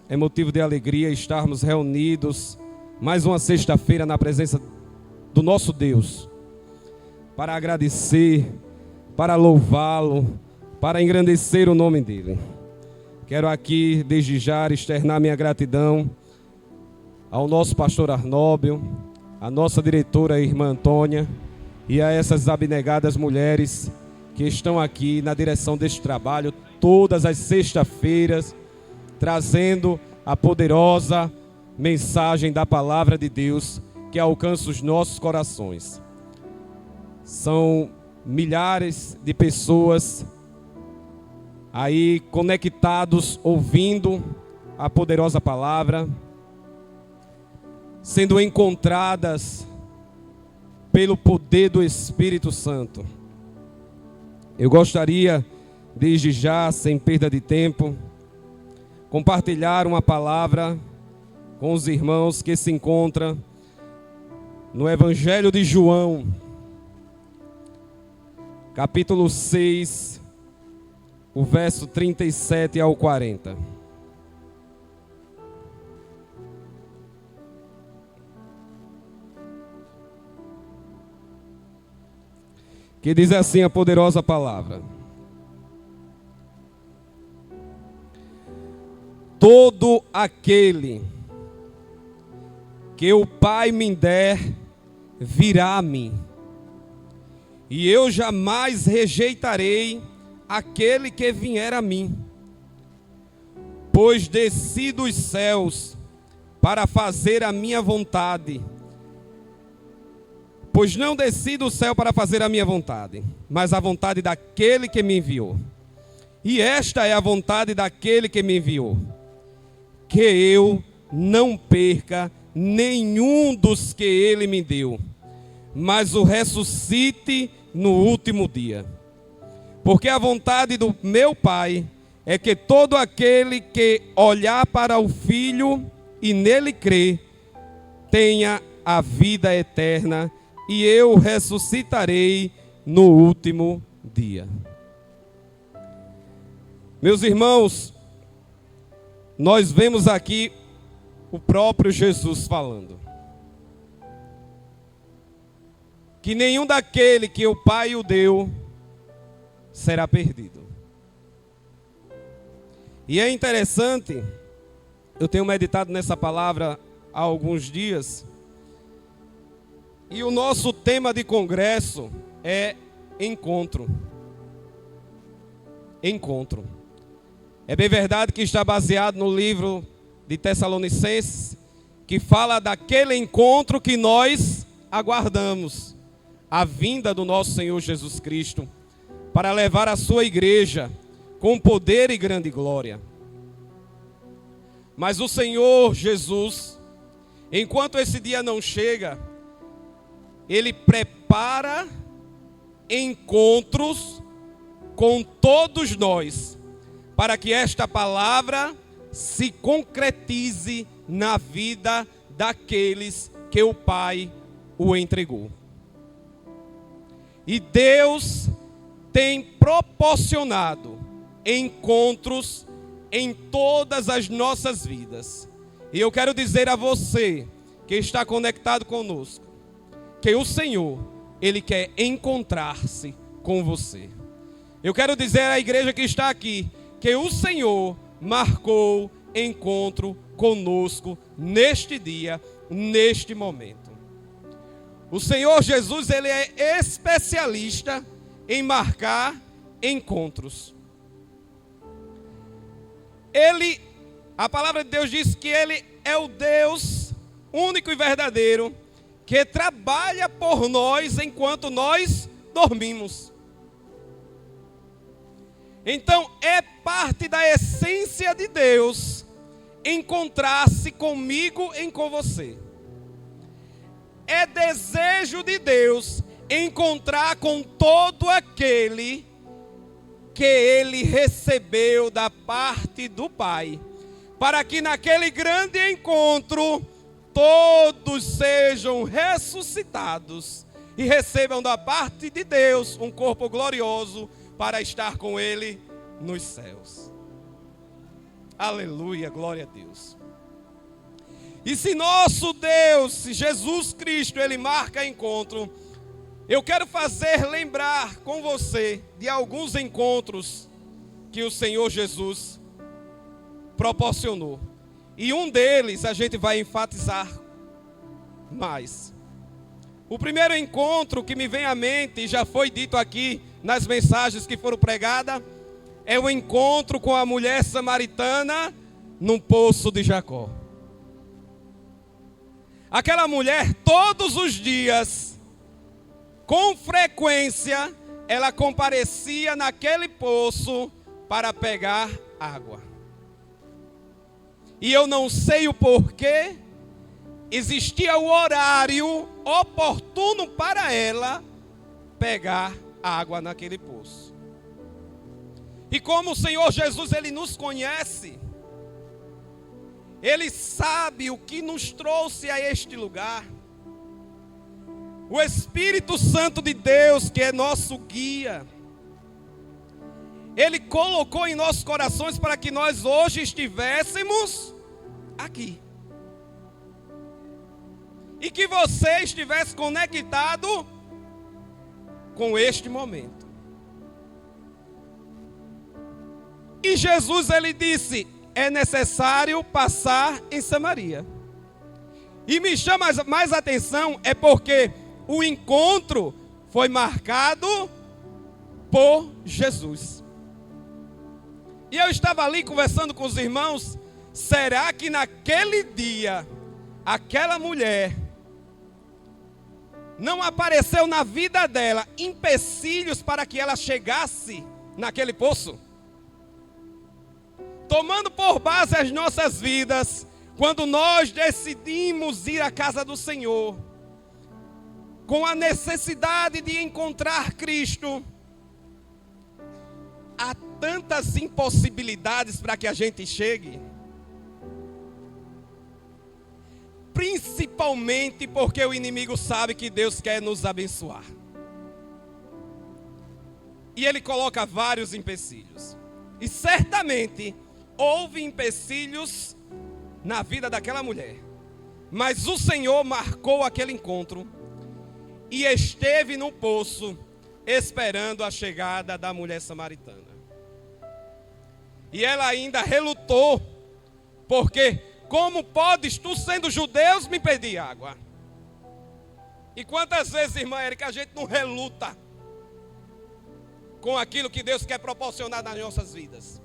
é motivo de alegria estarmos reunidos mais uma sexta-feira na presença do nosso Deus, para agradecer, para louvá-lo, para engrandecer o nome dele. Quero aqui, desde já, externar minha gratidão ao nosso pastor Arnóbio, à nossa diretora, a irmã Antônia, e a essas abnegadas mulheres que estão aqui na direção deste trabalho, todas as sextas-feiras, trazendo a poderosa mensagem da palavra de Deus que alcança os nossos corações. São milhares de pessoas aí conectados, ouvindo a poderosa palavra, sendo encontradas pelo poder do Espírito Santo. Eu gostaria, desde já, sem perda de tempo, compartilhar uma palavra com os irmãos que se encontram no Evangelho de João, capítulo 6, o verso 37 ao 40. Que diz assim a poderosa palavra: todo aquele que o Pai me der virá a mim, e eu jamais rejeitarei aquele que vier a mim. Pois desci dos céus para fazer a minha vontade. Pois não desci do céu para fazer a minha vontade, mas a vontade daquele que me enviou. E esta é a vontade daquele que me enviou, que eu não perca nenhum dos que ele me deu, mas o ressuscite no último dia. Porque a vontade do meu Pai é que todo aquele que olhar para o Filho e nele crer, tenha a vida eterna, e eu ressuscitarei no último dia. Meus irmãos, nós vemos aqui o próprio Jesus falando que nenhum daquele que o Pai o deu será perdido. E é interessante, eu tenho meditado nessa palavra há alguns dias, e o nosso tema de congresso é encontro. Encontro. É bem verdade que está baseado no livro de Tessalonicenses, que fala daquele encontro que nós aguardamos, a vinda do nosso Senhor Jesus Cristo, para levar a sua igreja com poder e grande glória. Mas o Senhor Jesus, enquanto esse dia não chega, Ele prepara encontros com todos nós, para que esta palavra se concretize na vida daqueles que o Pai o entregou. E Deus tem proporcionado encontros em todas as nossas vidas. E eu quero dizer a você que está conectado conosco, que o Senhor, Ele quer encontrar-se com você. Eu quero dizer à igreja que está aqui, que o Senhor marcou encontro conosco neste dia, neste momento. O Senhor Jesus, Ele é especialista em marcar encontros. A palavra de Deus diz que Ele é o Deus único e verdadeiro, que trabalha por nós enquanto nós dormimos. Então, é parte da essência de Deus encontrar-se comigo e com você. É desejo de Deus encontrar com todo aquele que Ele recebeu da parte do Pai, para que naquele grande encontro todos sejam ressuscitados e recebam da parte de Deus um corpo glorioso para estar com Ele nos céus. Aleluia, glória a Deus. E se nosso Deus, se Jesus Cristo, Ele marca encontro, eu quero fazer lembrar com você de alguns encontros que o Senhor Jesus proporcionou. E um deles a gente vai enfatizar mais. O primeiro encontro que me vem à mente, e já foi dito aqui nas mensagens que foram pregadas, é o encontro com a mulher samaritana num poço de Jacó. Aquela mulher, todos os dias, com frequência, ela comparecia naquele poço para pegar água. E eu não sei o porquê, existia o horário oportuno para ela pegar água naquele poço. E como o Senhor Jesus, Ele nos conhece, Ele sabe o que nos trouxe a este lugar. O Espírito Santo de Deus, que é nosso guia, Ele colocou em nossos corações para que nós hoje estivéssemos aqui. E que você estivesse conectado com este momento. E Jesus, Ele disse, é necessário passar em Samaria. E me chama mais atenção é porque o encontro foi marcado por Jesus. E eu estava ali conversando com os irmãos, será que naquele dia, aquela mulher, não apareceu na vida dela empecilhos para que ela chegasse naquele poço? Tomando por base as nossas vidas, quando nós decidimos ir à casa do Senhor, com a necessidade de encontrar Cristo, há tantas impossibilidades para que a gente chegue. Principalmente porque o inimigo sabe que Deus quer nos abençoar. E ele coloca vários empecilhos. E certamente houve empecilhos na vida daquela mulher. Mas o Senhor marcou aquele encontro e esteve no poço esperando a chegada da mulher samaritana. E ela ainda relutou, porque como podes tu, sendo judeus, me pedir água? E quantas vezes, irmã Érica, a gente não reluta com aquilo que Deus quer proporcionar nas nossas vidas?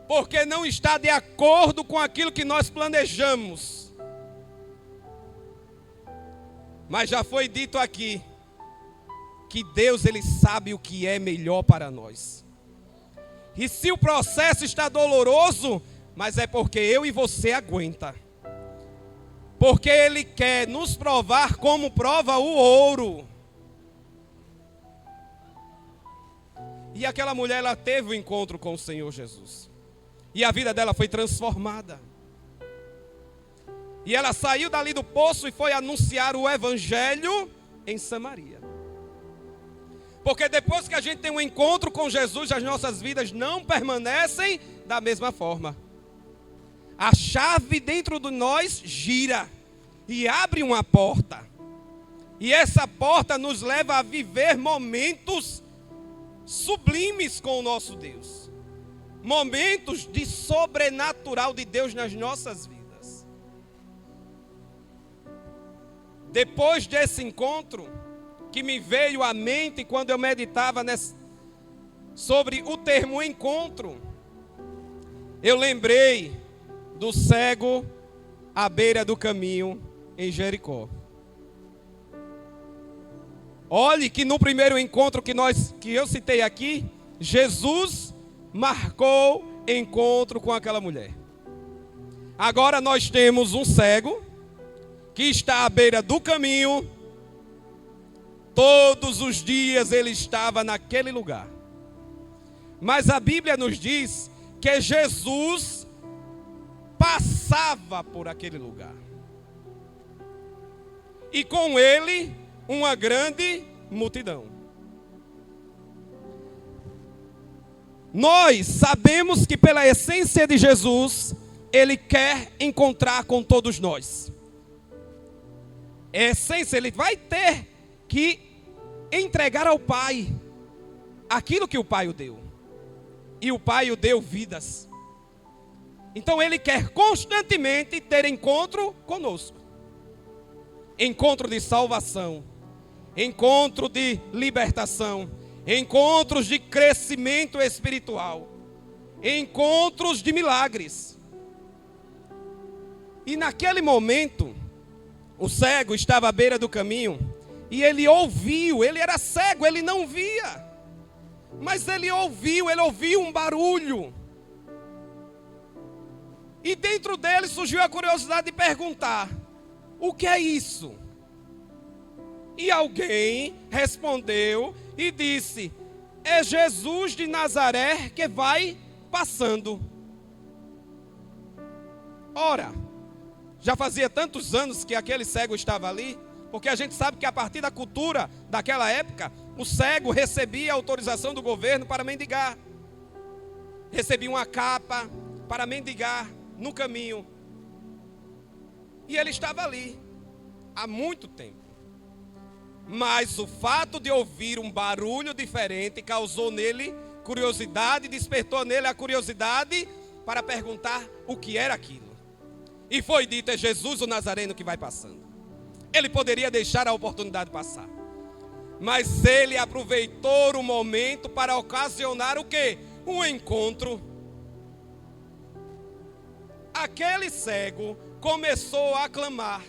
Porque não está de acordo com aquilo que nós planejamos. Mas já foi dito aqui que Deus, Ele sabe o que é melhor para nós. E se o processo está doloroso, mas é porque eu e você aguenta. Porque Ele quer nos provar como prova o ouro. E aquela mulher, ela teve um encontro com o Senhor Jesus. E a vida dela foi transformada. E ela saiu dali do poço e foi anunciar o Evangelho em Samaria. Porque depois que a gente tem um encontro com Jesus, as nossas vidas não permanecem da mesma forma. A chave dentro de nós gira e abre uma porta. E essa porta nos leva a viver momentos sublimes com o nosso Deus. Momentos de sobrenatural de Deus nas nossas vidas. Depois desse encontro, que me veio à mente quando eu meditava sobre o termo encontro, eu lembrei do cego à beira do caminho em Jericó. Olhe que no primeiro encontro que eu citei aqui, Jesus marcou encontro com aquela mulher. Agora nós temos um cego que está à beira do caminho. Todos os dias ele estava naquele lugar. Mas a Bíblia nos diz que Jesus passava por aquele lugar. E com ele uma grande multidão. Nós sabemos que pela essência de Jesus, Ele quer encontrar com todos nós. A essência, Ele vai ter que entregar ao Pai aquilo que o Pai o deu. E o Pai o deu vidas. Então Ele quer constantemente ter encontro conosco. Encontro de salvação, encontro de libertação, encontros de crescimento espiritual, encontros de milagres. E naquele momento, o cego estava à beira do caminho e ele ouviu, ele era cego, ele não via, mas ele ouviu um barulho. E dentro dele surgiu a curiosidade de perguntar: o que é isso? E alguém respondeu e disse: é Jesus de Nazaré que vai passando. Ora, já fazia tantos anos que aquele cego estava ali, porque a gente sabe que a partir da cultura daquela época, o cego recebia autorização do governo para mendigar. Recebia uma capa para mendigar no caminho. E ele estava ali há muito tempo. Mas o fato de ouvir um barulho diferente causou nele curiosidade, despertou nele a curiosidade para perguntar o que era aquilo. E foi dito: é Jesus o Nazareno que vai passando. Ele poderia deixar a oportunidade passar, mas ele aproveitou o momento para ocasionar o quê? Um encontro. Aquele cego começou a clamar.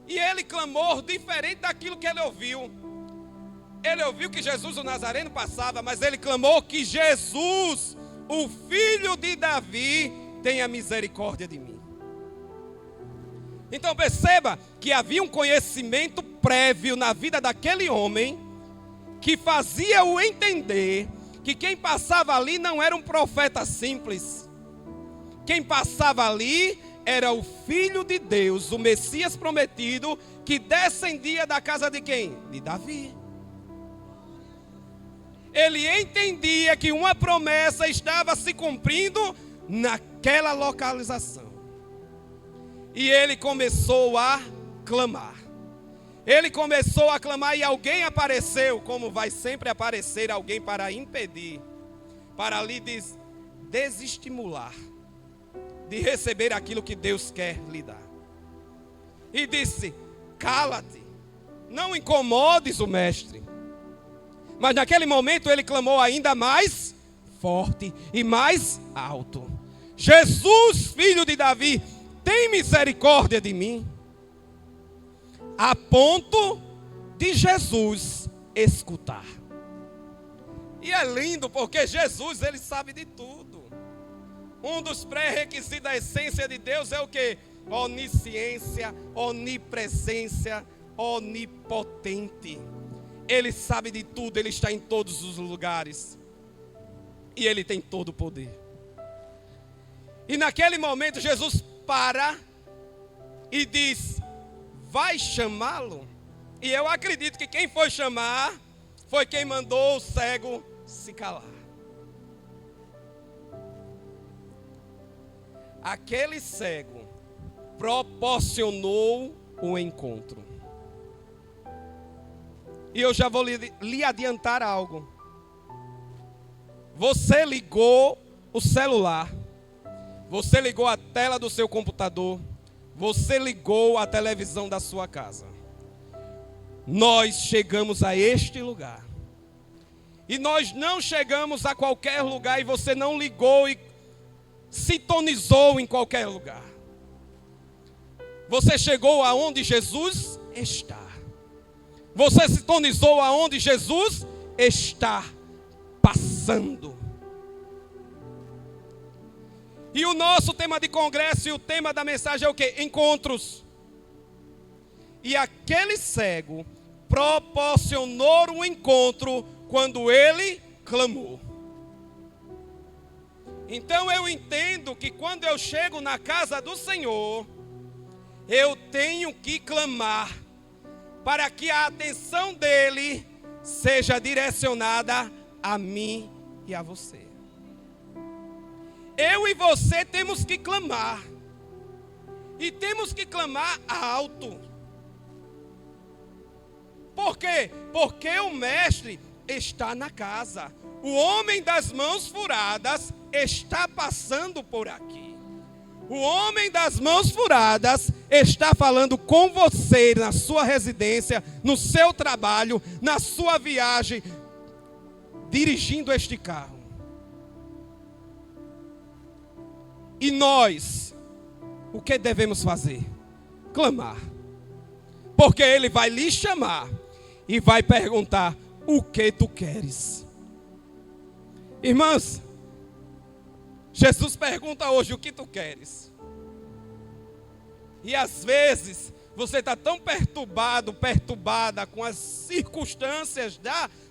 E ele clamou diferente daquilo que ele ouviu. Ele ouviu que Jesus o Nazareno passava, mas ele clamou que Jesus, o filho de Davi, tenha misericórdia de mim. Então perceba que havia um conhecimento prévio na vida daquele homem que fazia-o entender que quem passava ali não era um profeta simples. Quem passava ali era o Filho de Deus, o Messias prometido, que descendia da casa de quem? De Davi. Ele entendia que uma promessa estava se cumprindo naquela localização. E ele começou a clamar. Ele começou a clamar e alguém apareceu, como vai sempre aparecer alguém para impedir, para lhe desestimular de receber aquilo que Deus quer lhe dar. E disse: cala-te, não incomodes o mestre. Mas naquele momento ele clamou ainda mais forte e mais alto: Jesus, filho de Davi, tem misericórdia de mim. A ponto de Jesus escutar. E é lindo porque Jesus, ele sabe de tudo. Um dos pré-requisitos da essência de Deus é o quê? Onisciência, onipresença, onipotente. Ele sabe de tudo, ele está em todos os lugares. E ele tem todo o poder. E naquele momento Jesus para e diz: vai chamá-lo? E eu acredito que quem foi chamar foi quem mandou o cego se calar. Aquele cego proporcionou o encontro. E eu já vou lhe adiantar algo. Você ligou o celular, você ligou a tela do seu computador, você ligou a televisão da sua casa. Nós chegamos a este lugar. E nós não chegamos a qualquer lugar e você não ligou e sintonizou em qualquer lugar. Você chegou aonde Jesus está. Você sintonizou aonde Jesus está passando. E o nosso tema de congresso e o tema da mensagem é o quê? Encontros. E aquele cego proporcionou um encontro quando ele clamou. Então eu entendo que quando eu chego na casa do Senhor, eu tenho que clamar para que a atenção dele seja direcionada a mim e a você. Eu e você temos que clamar. E temos que clamar alto. Por quê? Porque o mestre está na casa. O homem das mãos furadas está passando por aqui. O homem das mãos furadas está falando com você na sua residência, no seu trabalho, na sua viagem, dirigindo este carro. E nós, o que devemos fazer? Clamar. Porque ele vai lhe chamar e vai perguntar: o que tu queres? Irmãs, Jesus pergunta hoje: o que tu queres? E às vezes você está tão perturbada com as circunstâncias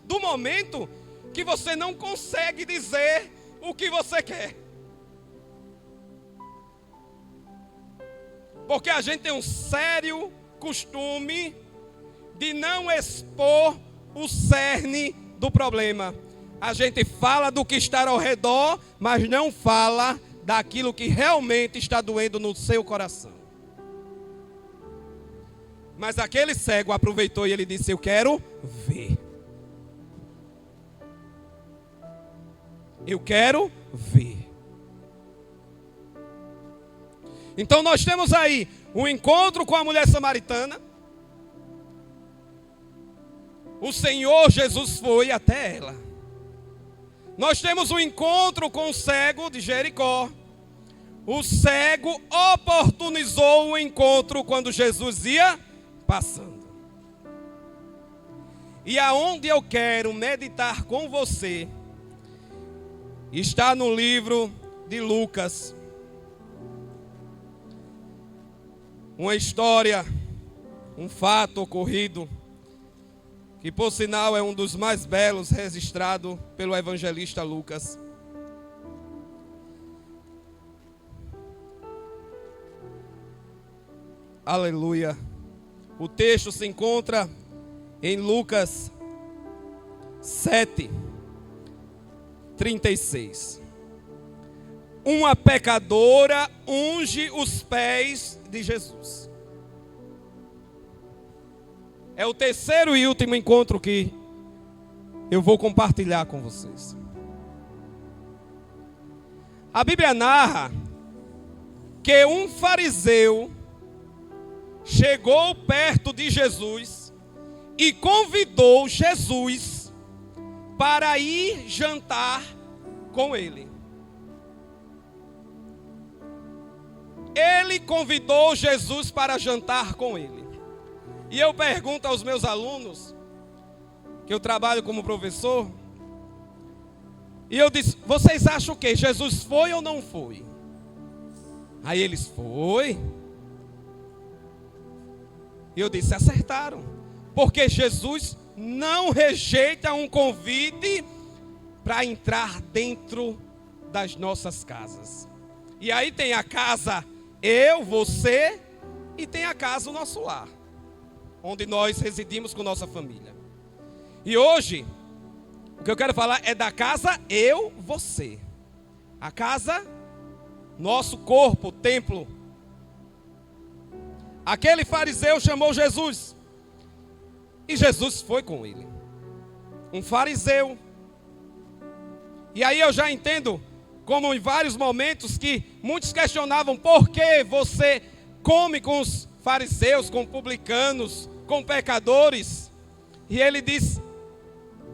do momento, que você não consegue dizer o que você quer. Porque a gente tem um sério costume de não expor o cerne do problema. A gente fala do que está ao redor, mas não fala daquilo que realmente está doendo no seu coração. Mas aquele cego aproveitou e ele disse: eu quero ver. Eu quero ver. Então nós temos aí um encontro com a mulher samaritana. O Senhor Jesus foi até ela. Nós temos um encontro com o cego de Jericó. O cego oportunizou o encontro quando Jesus ia passando. E aonde eu quero meditar com você está no livro de Lucas. Uma história, um fato ocorrido, que por sinal é um dos mais belos registrado pelo evangelista Lucas. Aleluia. O texto se encontra em Lucas 7:36. Uma pecadora unge os pés de Jesus. É o terceiro e último encontro que eu vou compartilhar com vocês. A Bíblia narra que um fariseu chegou perto de Jesus e convidou Jesus para ir jantar com ele. Ele convidou Jesus para jantar com ele. E eu pergunto aos meus alunos, que eu trabalho como professor, e eu disse: vocês acham o quê? Jesus foi ou não foi? Aí eles: foi. E eu disse: acertaram. Porque Jesus não rejeita um convite para entrar dentro das nossas casas. E aí tem a casa eu, você, e tem a casa o nosso lar, onde nós residimos com nossa família. E hoje, o que eu quero falar é da casa eu, você. A casa, nosso corpo, templo. Aquele fariseu chamou Jesus. E Jesus foi com ele. Um fariseu. E aí eu já entendo, como em vários momentos, que muitos questionavam: por que você come com os fariseus, com publicanos, com pecadores? E ele diz: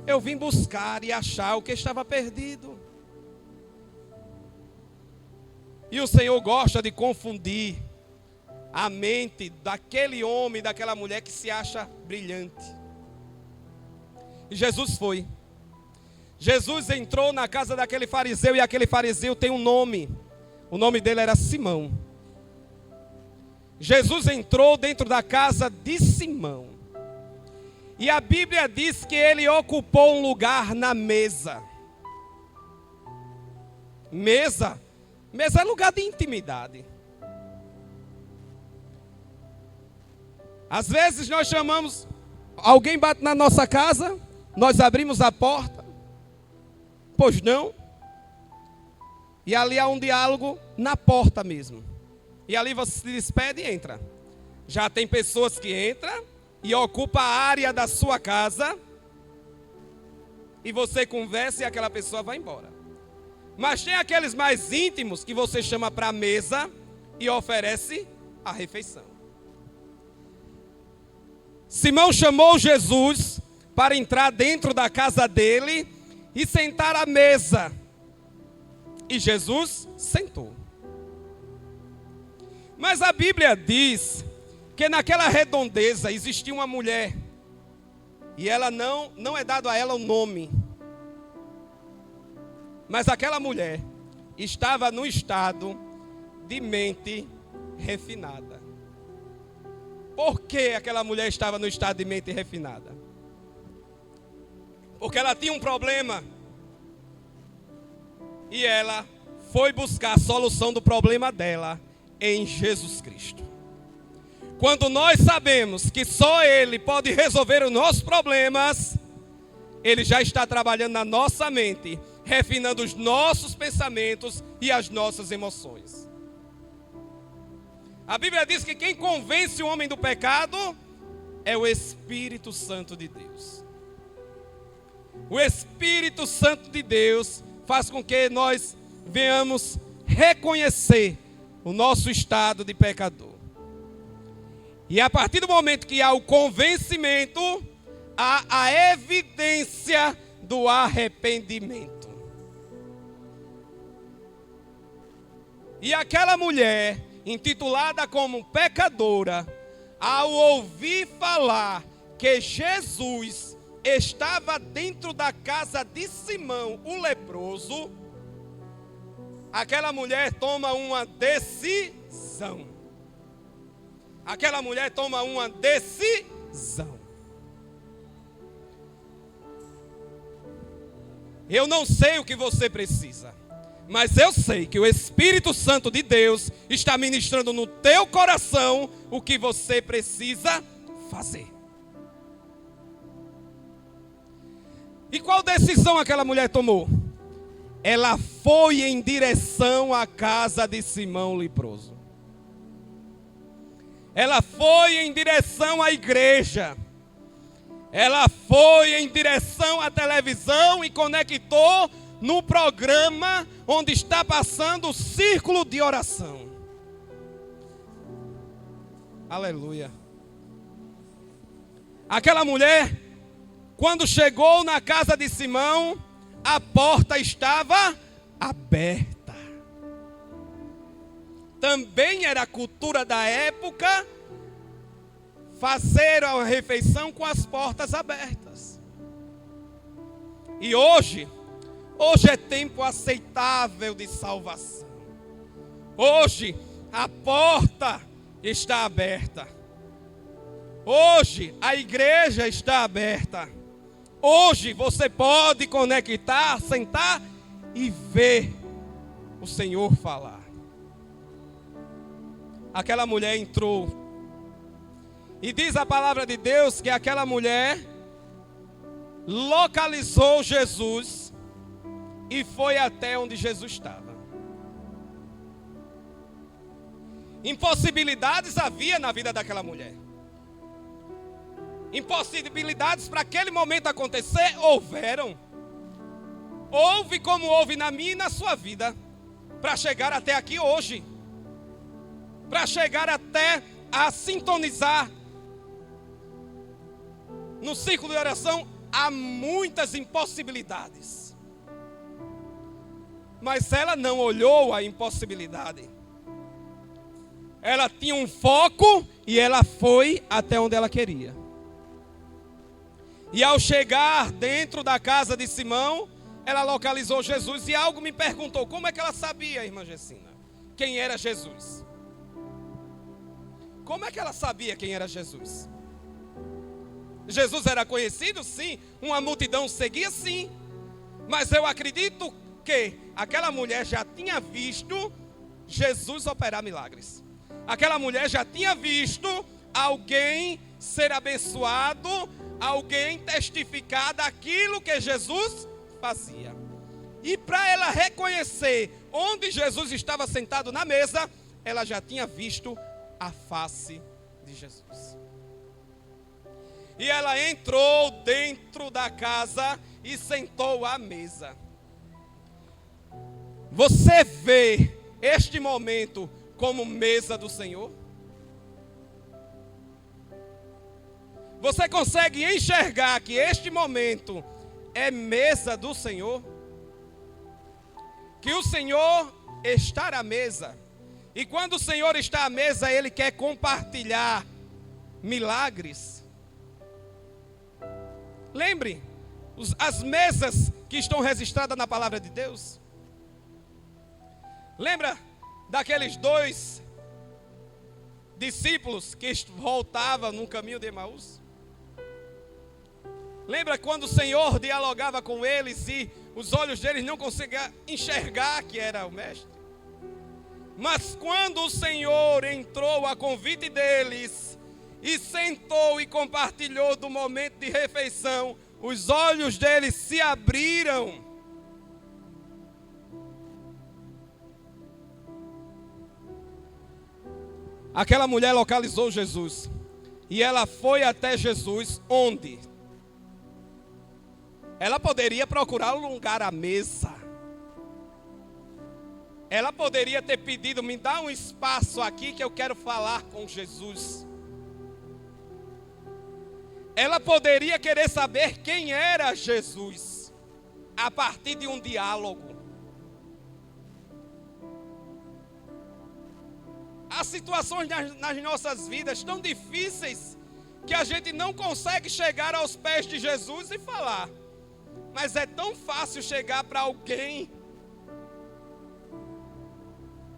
eu vim buscar e achar o que estava perdido. E o Senhor gosta de confundir a mente daquele homem, daquela mulher que se acha brilhante. E Jesus foi. Jesus entrou na casa daquele fariseu, e aquele fariseu tem um nome. O nome dele era Simão. Jesus entrou dentro da casa de Simão. E a Bíblia diz que ele ocupou um lugar na mesa. Mesa é lugar de intimidade. Às vezes nós chamamos, alguém bate na nossa casa, nós abrimos a porta. Pois não. E ali há um diálogo na porta mesmo. E ali você se despede e entra. Já tem pessoas que entram e ocupam a área da sua casa. E você conversa e aquela pessoa vai embora. Mas tem aqueles mais íntimos que você chama para a mesa e oferece a refeição. Simão chamou Jesus para entrar dentro da casa dele e sentar à mesa. E Jesus sentou. Mas a Bíblia diz que naquela redondeza existia uma mulher. E ela não é dado a ela o nome. Mas aquela mulher estava no estado de mente refinada. Por que aquela mulher estava no estado de mente refinada? Porque ela tinha um problema. E ela foi buscar a solução do problema dela em Jesus Cristo. Quando nós sabemos que só Ele pode resolver os nossos problemas, Ele já está trabalhando na nossa mente, refinando os nossos pensamentos e as nossas emoções. A Bíblia diz que quem convence o homem do pecado é o Espírito Santo de Deus. O Espírito Santo de Deus faz com que nós venhamos reconhecer o nosso estado de pecador. E a partir do momento que há o convencimento, há a evidência do arrependimento. E aquela mulher, intitulada como pecadora, ao ouvir falar que Jesus estava dentro da casa de Simão, o leproso, aquela mulher toma uma decisão. Aquela mulher toma uma decisão. Eu não sei o que você precisa, mas eu sei que o Espírito Santo de Deus está ministrando no teu coração o que você precisa fazer. E qual decisão aquela mulher tomou? Ela foi em direção à casa de Simão leproso. Ela foi em direção à igreja. Ela foi em direção à televisão e conectou no programa onde está passando o círculo de oração. Aleluia. Aquela mulher, quando chegou na casa de Simão, a porta estava aberta. Também era a cultura da época fazer a refeição com as portas abertas. E hoje é tempo aceitável de salvação. Hoje a porta está aberta. Hoje a igreja está aberta. Hoje você pode conectar, sentar e ver o Senhor falar. Aquela mulher entrou. E diz a palavra de Deus que aquela mulher localizou Jesus e foi até onde Jesus estava. Impossibilidades havia na vida daquela mulher. Impossibilidades para aquele momento acontecer, houveram. Houve como houve na minha e na sua vida, para chegar até aqui hoje. Para chegar até a sintonizar no círculo de oração, há muitas impossibilidades. Mas ela não olhou a impossibilidade. Ela tinha um foco e ela foi até onde ela queria. E ao chegar dentro da casa de Simão, ela localizou Jesus. E algo me perguntou, como é que ela sabia, irmã Gessina, quem era Jesus? Como é que ela sabia quem era Jesus? Jesus era conhecido? Sim. Uma multidão seguia? Sim. Mas eu acredito que aquela mulher já tinha visto Jesus operar milagres. Aquela mulher já tinha visto alguém ser abençoado, alguém testificar daquilo que Jesus fazia. E para ela reconhecer onde Jesus estava sentado na mesa, ela já tinha visto a face de Jesus. E ela entrou dentro da casa e sentou à mesa. Você vê este momento como mesa do Senhor? Você consegue enxergar que este momento é mesa do Senhor? Que o Senhor está à mesa. E quando o Senhor está à mesa, Ele quer compartilhar milagres. Lembre, as mesas que estão registradas na palavra de Deus. Lembra daqueles 2 discípulos que voltavam no caminho de Emaús? Lembra quando o Senhor dialogava com eles e os olhos deles não conseguiam enxergar que era o Mestre? Mas quando o Senhor entrou a convite deles e sentou e compartilhou do momento de refeição, os olhos deles se abriram. Aquela mulher localizou Jesus. E ela foi até Jesus, onde? Ela poderia procurar um lugar à mesa. Ela poderia ter pedido, me dá um espaço aqui que eu quero falar com Jesus. Ela poderia querer saber quem era Jesus, a partir de um diálogo. Há situações nas nossas vidas tão difíceis que a gente não consegue chegar aos pés de Jesus e falar. Mas é tão fácil chegar para alguém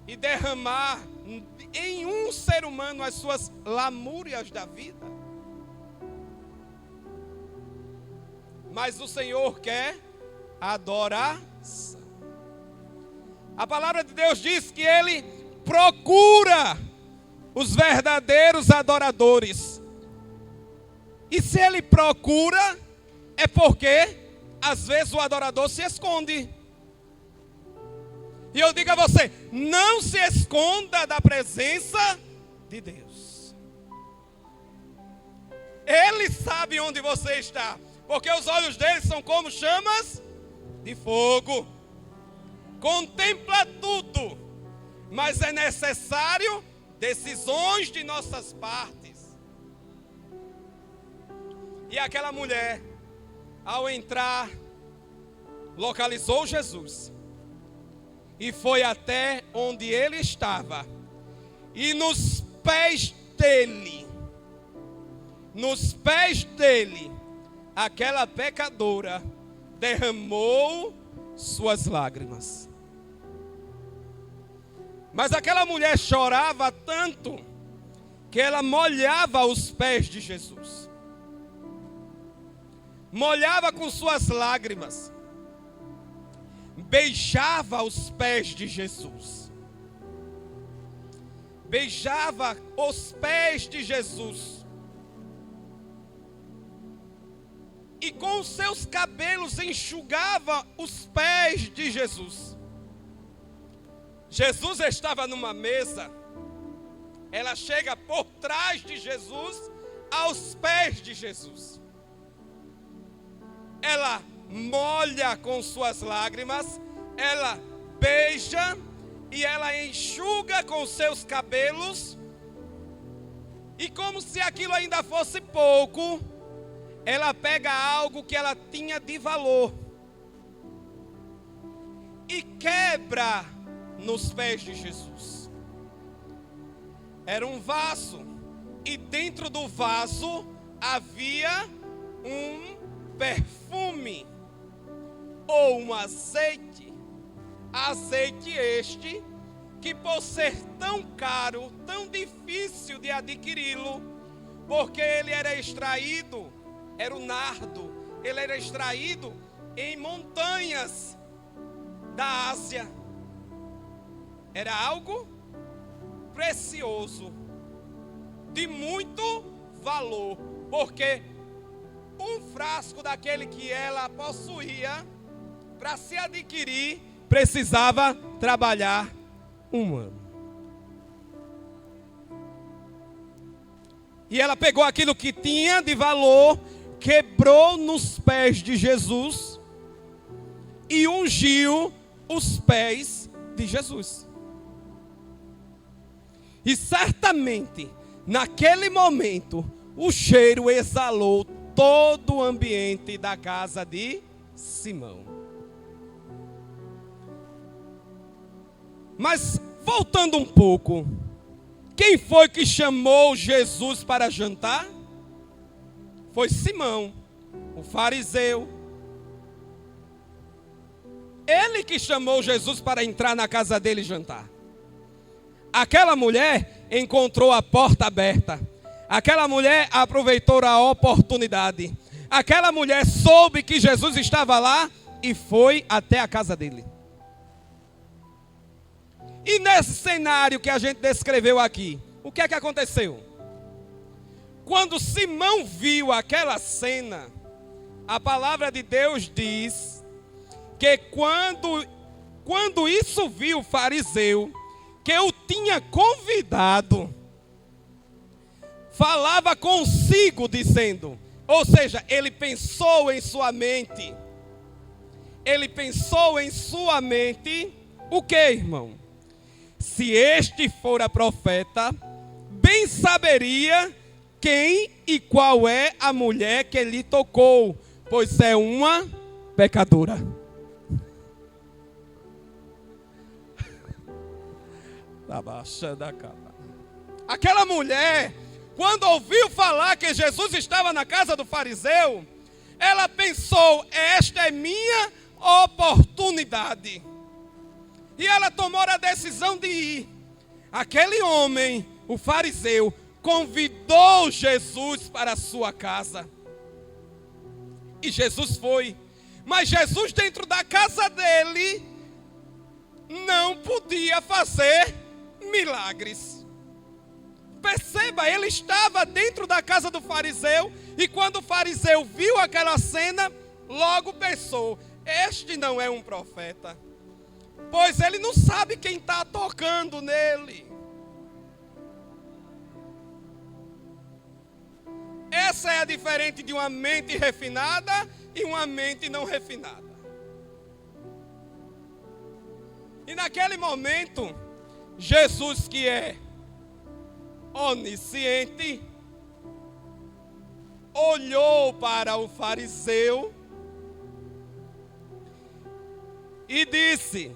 e derramar em um ser humano as suas lamúrias da vida. Mas o Senhor quer adoração. A palavra de Deus diz que Ele procura os verdadeiros adoradores. E se Ele procura, é porque às vezes o adorador se esconde. E eu digo a você, não se esconda da presença de Deus. Ele sabe onde você está, porque os olhos dele são como chamas de fogo. Contempla tudo, mas é necessário decisões de nossas partes. E aquela mulher, ao entrar, localizou Jesus e foi até onde ele estava. E nos pés dele, aquela pecadora derramou suas lágrimas. Mas aquela mulher chorava tanto que ela molhava os pés de Jesus. Molhava com suas lágrimas. Beijava os pés de Jesus. Beijava os pés de Jesus. E com os seus cabelos enxugava os pés de Jesus. Jesus estava numa mesa. Ela chega por trás de Jesus, aos pés de Jesus. Ela molha com suas lágrimas, ela beija e ela enxuga com seus cabelos. E como se aquilo ainda fosse pouco, ela pega algo que ela tinha de valor e quebra nos pés de Jesus. Era um vaso, e dentro do vaso havia um perfume ou um azeite. Azeite este que, por ser tão caro, tão difícil de adquiri-lo, porque ele era extraído, era o nardo, ele era extraído em montanhas da Ásia. Era algo precioso, de muito valor, porque um frasco daquele que ela possuía para se adquirir, precisava trabalhar 1 ano. E ela pegou aquilo que tinha de valor, quebrou nos pés de Jesus e ungiu os pés de Jesus. E certamente, naquele momento, o cheiro exalou todo o ambiente da casa de Simão. Mas, voltando um pouco, quem foi que chamou Jesus para jantar? Foi Simão, o fariseu. Ele que chamou Jesus para entrar na casa dele e jantar. Aquela mulher encontrou a porta aberta. Aquela mulher aproveitou a oportunidade. Aquela mulher soube que Jesus estava lá e foi até a casa dele. E nesse cenário que a gente descreveu aqui, o que é que aconteceu? Quando Simão viu aquela cena, a palavra de Deus diz que quando isso viu o fariseu, que o tinha convidado, falava consigo dizendo, ou seja, ele pensou em sua mente. Ele pensou em sua mente, o que, irmão? Se este fora profeta, bem saberia quem e qual é a mulher que lhe tocou, pois é uma pecadora. Aquela mulher, quando ouviu falar que Jesus estava na casa do fariseu, ela pensou, esta é minha oportunidade. E ela tomou a decisão de ir. Aquele homem, o fariseu, convidou Jesus para a sua casa. E Jesus foi. Mas Jesus, dentro da casa dele, não podia fazer milagres. Perceba, ele estava dentro da casa do fariseu. E quando o fariseu viu aquela cena, logo pensou, este não é um profeta. Pois ele não sabe quem está tocando nele. Essa é a diferença de uma mente refinada e uma mente não refinada. E naquele momento, Jesus, que é onisciente, olhou para o fariseu e disse,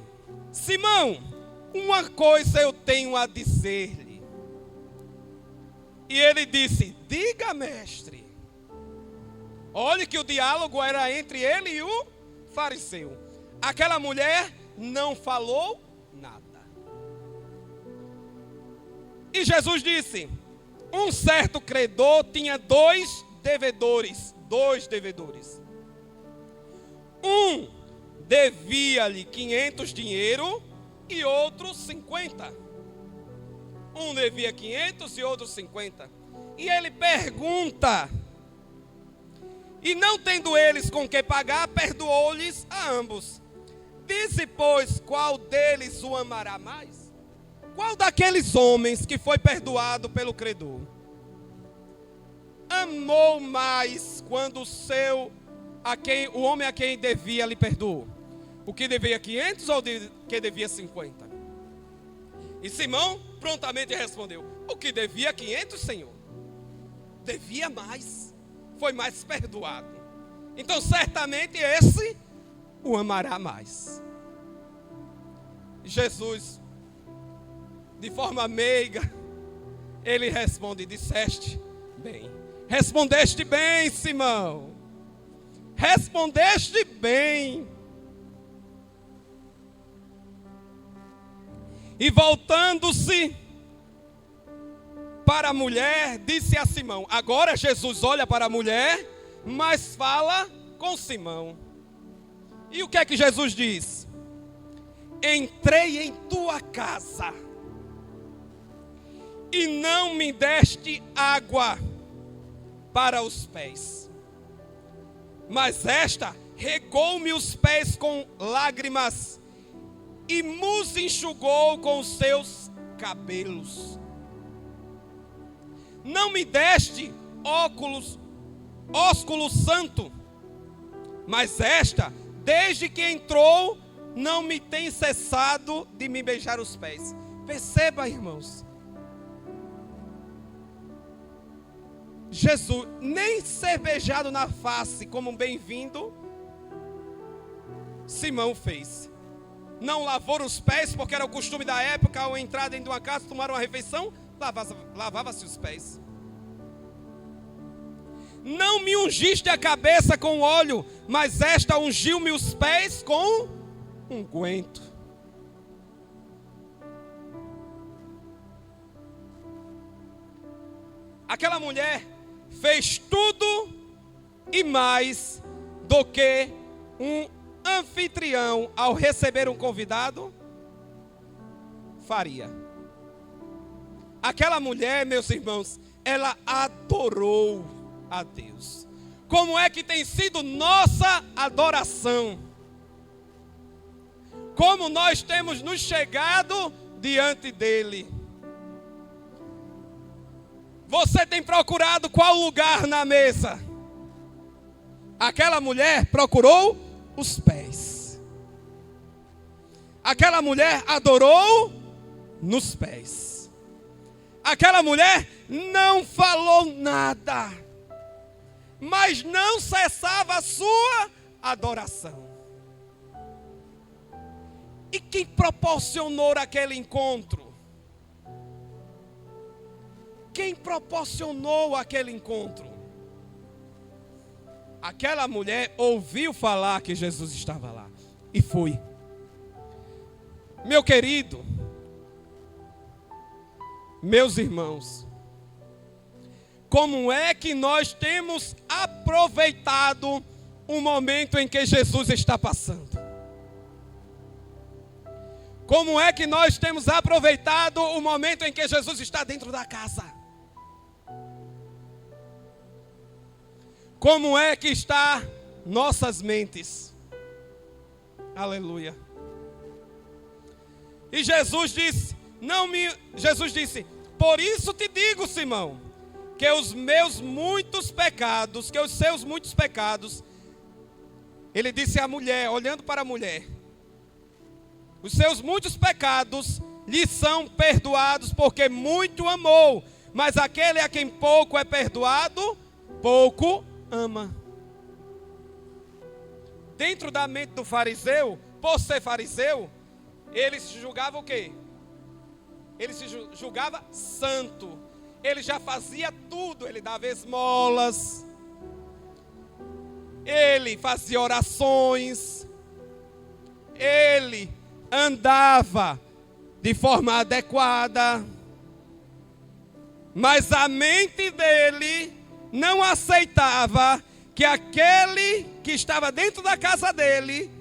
Simão, uma coisa eu tenho a dizer-lhe. E ele disse, diga, mestre. Olhe que o diálogo era entre ele e o fariseu. Aquela mulher não falou nada. E Jesus disse, um certo credor tinha dois devedores. Um devia-lhe 500 dinheiro e outro 50. Um devia 500 e outro 50. E ele pergunta. E não tendo eles com que pagar, perdoou-lhes a ambos. Dize, pois, qual deles o amará mais? Qual daqueles homens que foi perdoado pelo credor amou mais quando o homem a quem devia lhe perdoou? O que devia 500 ou o que devia 50? E Simão prontamente respondeu, o que devia 500, Senhor? Devia mais, foi mais perdoado. Então certamente esse o amará mais. Jesus, de forma meiga, ele responde, disseste bem. Respondeste bem, Simão. Respondeste bem. E voltando-se para a mulher, disse a Simão. Agora Jesus olha para a mulher, mas fala com Simão. E o que é que Jesus diz? Entrei em tua casa e não me deste água para os pés, mas esta regou-me os pés com lágrimas e nos enxugou com os seus cabelos. Não me deste ósculo santo, mas esta, desde que entrou, não me tem cessado de me beijar os pés. Perceba, irmãos, Jesus nem ser beijado na face como um bem-vindo, Simão fez. Não lavou os pés, porque era o costume da época, ao entrar dentro de uma casa, tomar uma refeição, lavava-se os pés. Não me ungiste a cabeça com óleo, mas esta ungiu-me os pés com unguento. Aquela mulher fez tudo e mais do que um anfitrião, ao receber um convidado, faria. Aquela mulher, meus irmãos, ela adorou a Deus. Como é que tem sido nossa adoração? Como nós temos nos chegado diante dele? Você tem procurado qual lugar na mesa? Aquela mulher procurou os pés. Aquela mulher adorou nos pés. Aquela mulher não falou nada, mas não cessava a sua adoração. E quem proporcionou aquele encontro? Quem proporcionou aquele encontro? Aquela mulher ouviu falar que Jesus estava lá e foi. Meu querido, meus irmãos, como é que nós temos aproveitado o momento em que Jesus está passando? Como é que nós temos aproveitado o momento em que Jesus está dentro da casa? Como é que está nossas mentes? Aleluia. E Jesus disse, por isso te digo, Simão, que os seus muitos pecados, ele disse à mulher, olhando para a mulher, os seus muitos pecados lhe são perdoados, porque muito amou, mas aquele a quem pouco é perdoado, pouco ama. Dentro da mente do fariseu, por ser fariseu, ele se julgava o quê? Ele se julgava santo. Ele já fazia tudo, ele dava esmolas, ele fazia orações, ele andava de forma adequada, mas a mente dele não aceitava que aquele que estava dentro da casa dele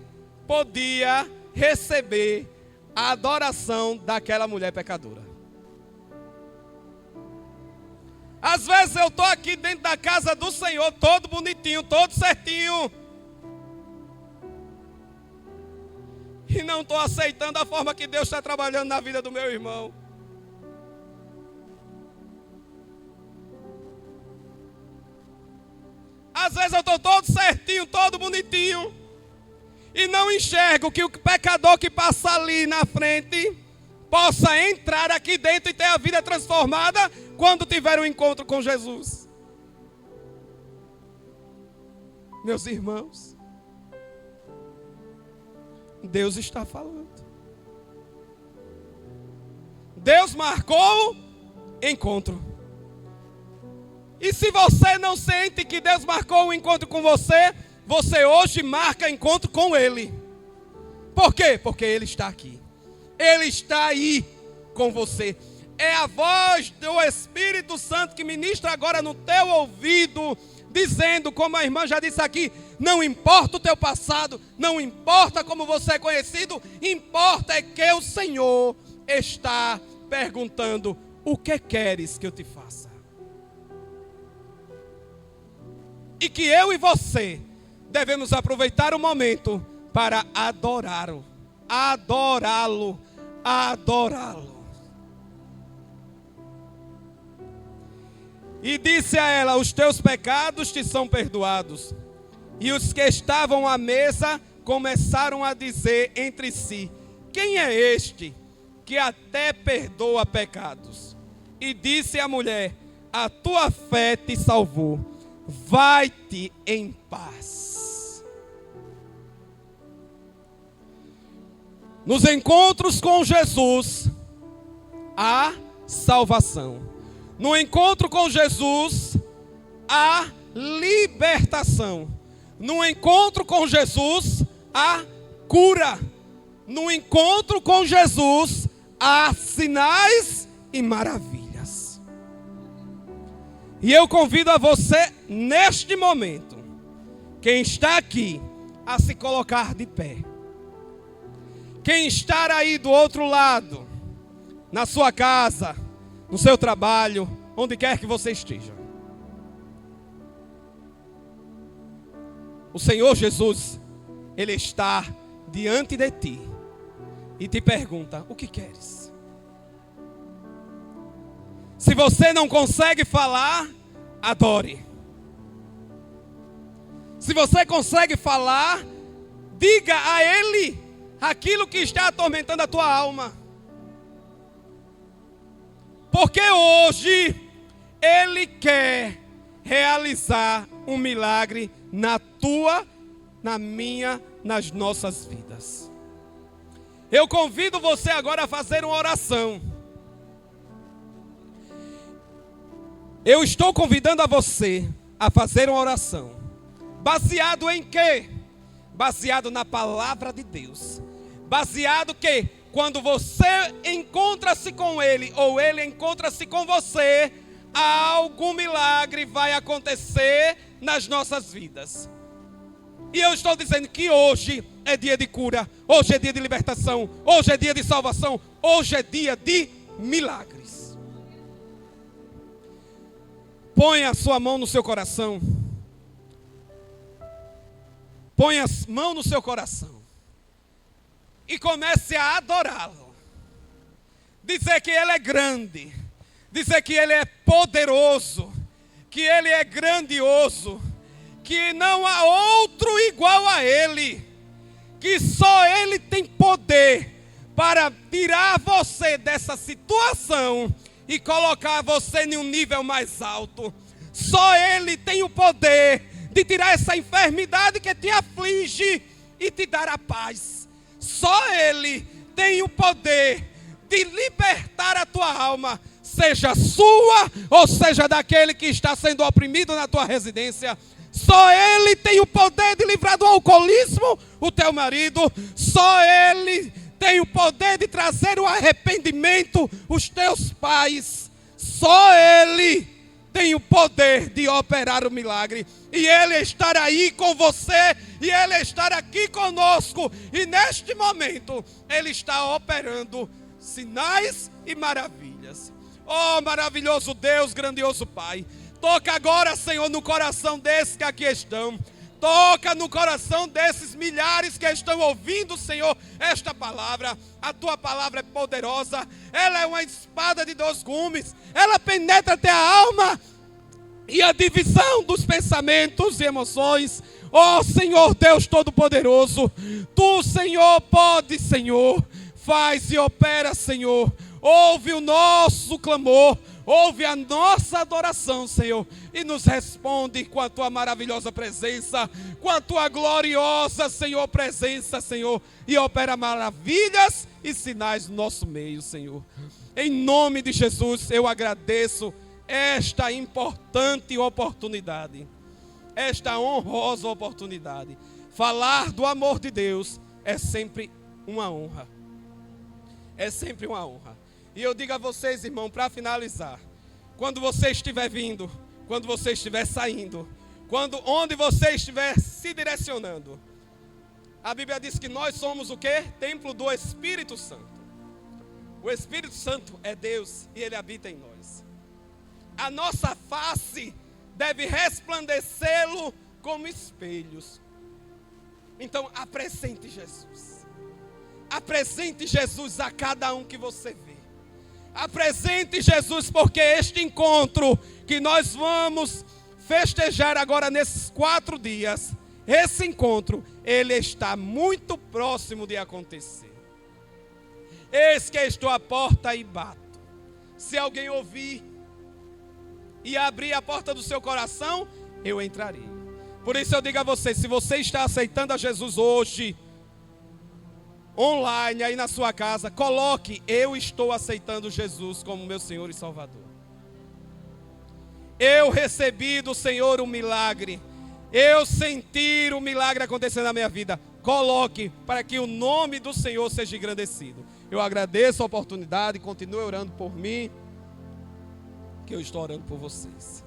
podia receber a adoração daquela mulher pecadora. Às vezes eu estou aqui dentro da casa do Senhor, todo bonitinho, todo certinho, e não estou aceitando a forma que Deus está trabalhando na vida do meu irmão. Às vezes eu estou todo certinho, todo bonitinho, e não enxergo que o pecador que passa ali na frente possa entrar aqui dentro e ter a vida transformada quando tiver um encontro com Jesus. Meus irmãos, Deus está falando. Deus marcou encontro. E se você não sente que Deus marcou um encontro com você, você hoje marca encontro com Ele. Por quê? Porque Ele está aqui. Ele está aí com você. É a voz do Espírito Santo que ministra agora no teu ouvido, dizendo, como a irmã já disse aqui, não importa o teu passado, não importa como você é conhecido, importa é que o Senhor está perguntando, o que queres que eu te faça? E que eu e você devemos aproveitar o momento para adorá-lo. Adorá-lo. Adorá-lo. E disse a ela: os teus pecados te são perdoados. E os que estavam à mesa começaram a dizer entre si: quem é este que até perdoa pecados? E disse a mulher: a tua fé te salvou. Vai-te em paz. Nos encontros com Jesus, há salvação. No encontro com Jesus, há libertação. No encontro com Jesus, há cura. No encontro com Jesus, há sinais e maravilhas. E eu convido a você, neste momento, quem está aqui, a se colocar de pé. Quem está aí do outro lado, na sua casa, no seu trabalho, onde quer que você esteja. O Senhor Jesus, Ele está diante de ti e te pergunta: o que queres? Se você não consegue falar, adore. Se você consegue falar, diga a Ele aquilo que está atormentando a tua alma. Porque hoje Ele quer realizar um milagre na tua, na minha, nas nossas vidas. Eu convido você agora a fazer uma oração. Eu estou convidando a você a fazer uma oração. Baseado em quê? Baseado na palavra de Deus. Baseado que quando você encontra-se com Ele, ou Ele encontra-se com você, algum milagre vai acontecer nas nossas vidas. E eu estou dizendo que hoje é dia de cura, hoje é dia de libertação, hoje é dia de salvação, hoje é dia de milagres. Põe a sua mão no seu coração. Põe a mão no seu coração. E comece a adorá-lo. Dizer que Ele é grande. Dizer que Ele é poderoso. Que Ele é grandioso. Que não há outro igual a Ele. Que só Ele tem poder para tirar você dessa situação e colocar você em um nível mais alto. Só Ele tem o poder de tirar essa enfermidade que te aflige e te dar a paz. Só Ele tem o poder de libertar a tua alma, seja sua ou seja daquele que está sendo oprimido na tua residência. Só Ele tem o poder de livrar do alcoolismo o teu marido. Só Ele tem o poder de trazer o arrependimento os teus pais. Só Ele tem o poder de operar o milagre. E Ele estar aí com você, e Ele estar aqui conosco. E neste momento, Ele está operando sinais e maravilhas. Oh, maravilhoso Deus, grandioso Pai. Toca agora, Senhor, no coração desses que aqui estão. Toca no coração desses milhares que estão ouvindo, Senhor, esta palavra. A tua palavra é poderosa. Ela é uma espada de 2 gumes. Ela penetra até a alma e a divisão dos pensamentos e emoções. Ó Senhor Deus Todo-Poderoso, Tu, Senhor, pode, Senhor. Faz e opera, Senhor. Ouve o nosso clamor. Ouve a nossa adoração, Senhor, e nos responde com a Tua maravilhosa presença, com a Tua gloriosa, Senhor, presença, Senhor, e opera maravilhas e sinais no nosso meio, Senhor. Em nome de Jesus, eu agradeço esta importante oportunidade, esta honrosa oportunidade. Falar do amor de Deus é sempre uma honra. É sempre uma honra. E eu digo a vocês, irmão, para finalizar, quando você estiver vindo, quando você estiver saindo, onde você estiver se direcionando, a Bíblia diz que nós somos o quê? Templo do Espírito Santo. O Espírito Santo é Deus e Ele habita em nós. A nossa face deve resplandecê-lo como espelhos. Então, apresente Jesus. Apresente Jesus a cada um que você vê. Apresente Jesus, porque este encontro que nós vamos festejar agora nesses 4 dias, esse encontro, ele está muito próximo de acontecer. Eis que estou à porta e bato. Se alguém ouvir e abrir a porta do seu coração, eu entrarei. Por isso eu digo a você, se você está aceitando a Jesus hoje, online, aí na sua casa, coloque: eu estou aceitando Jesus como meu Senhor e Salvador. Eu recebi do Senhor um milagre. Eu senti o milagre acontecer na minha vida. Coloque para que o nome do Senhor seja engrandecido. Eu agradeço a oportunidade, continue orando por mim, que eu estou orando por vocês.